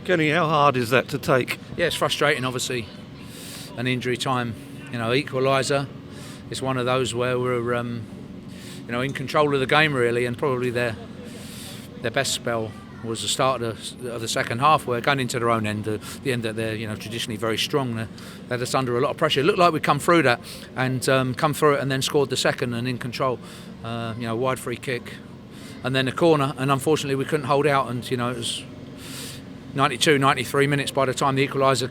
Kenny, how hard is that to take? Yeah, it's frustrating, obviously. An injury time, equaliser. It's one of those where we're, in control of the game really, and probably their best spell was the start of the second half, where going into their own end, the end that they're traditionally very strong, they had us under a lot of pressure. It looked like we'd come through that and come through it, and then scored the second and in control. Wide free kick, and then a corner, and unfortunately we couldn't hold out, and it was 92, 93 minutes by the time the equaliser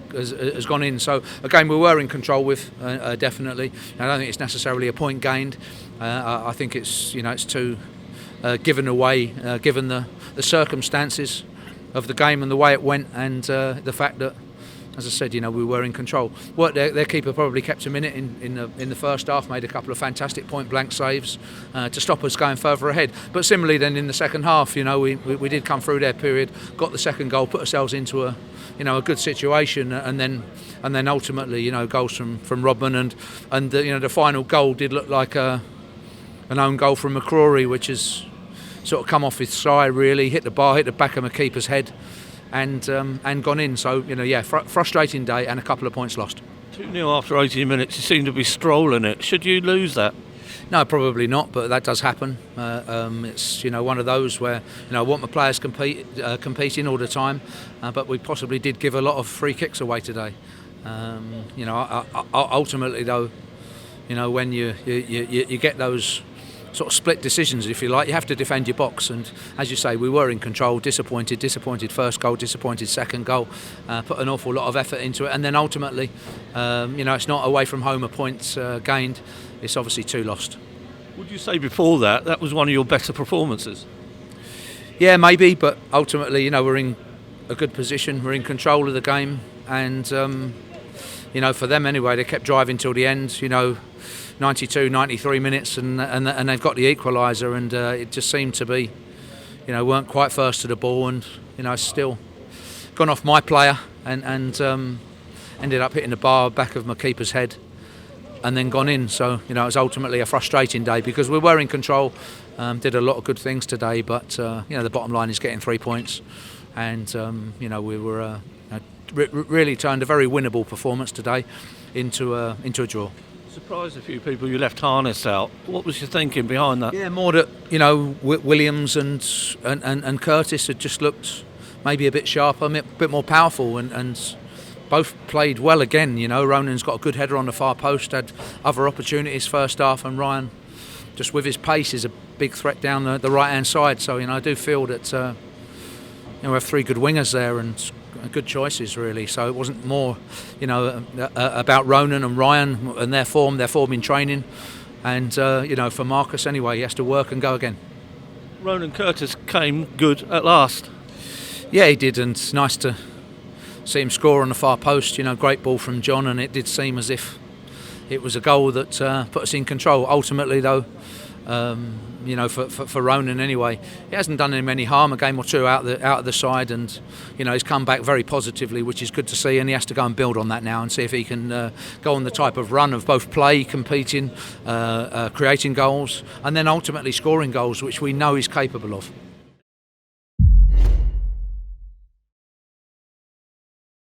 has gone in. So a game we were in control with, definitely. I don't think it's necessarily a point gained. I think it's too given away, given the circumstances of the game and the way it went, and the fact that, as I said, we were in control. Their keeper probably kept them in it in the first half, made a couple of fantastic point blank saves to stop us going further ahead. But similarly, then in the second half, we did come through their period, got the second goal, put ourselves into a good situation, and then ultimately, goals from Ronan, and the final goal did look like an own goal from McCrory, which has sort of come off his side, really hit the bar, hit the back of my keeper's head, and gone in. So frustrating day and a couple of points lost. 2-0 after 18 minutes. You seem to be strolling it. Should you lose that? No, probably not, but that does happen. It's one of those where I want my players competing all the time, but we possibly did give a lot of free kicks away today. Ultimately though, when you get those sort of split decisions, if you like, you have to defend your box, and as you say, we were in control. Disappointed first goal, disappointed second goal, put an awful lot of effort into it, and then ultimately it's not away from home a point gained, it's obviously 2 lost. Would you say before that was one of your better performances? Yeah, maybe, but ultimately we're in a good position, we're in control of the game, and for them anyway, they kept driving till the end, 92, 93 minutes, and they've got the equaliser, and it just seemed to be, weren't quite first to the ball, and still gone off my player, and ended up hitting the bar back of my keeper's head, and then gone in. So it was ultimately a frustrating day because we were in control, did a lot of good things today, but the bottom line is getting 3 points, and we were really turned a very winnable performance today into a draw. Surprised a few people you left Harness out. What was your thinking behind that? Yeah, more that Williams and Curtis had just looked maybe a bit sharper, a bit more powerful, and both played well again. Ronan's got a good header on the far post, had other opportunities first half, and Ryan, just with his pace, is a big threat down the right hand side. So I do feel that we have 3 good wingers there and good choices really. So it wasn't more about Ronan and Ryan and their form in training, and for Marcus anyway, he has to work and go again. Ronan Curtis came good at last. Yeah, he did, and it's nice to see him score on the far post. Great ball from John, and it did seem as if it was a goal that put us in control. Ultimately though, for Ronan anyway, he hasn't done him any harm. A game or two out of the side, and he's come back very positively, which is good to see. And he has to go and build on that now and see if he can go on the type of run of both play, competing, creating goals, and then ultimately scoring goals, which we know he's capable of.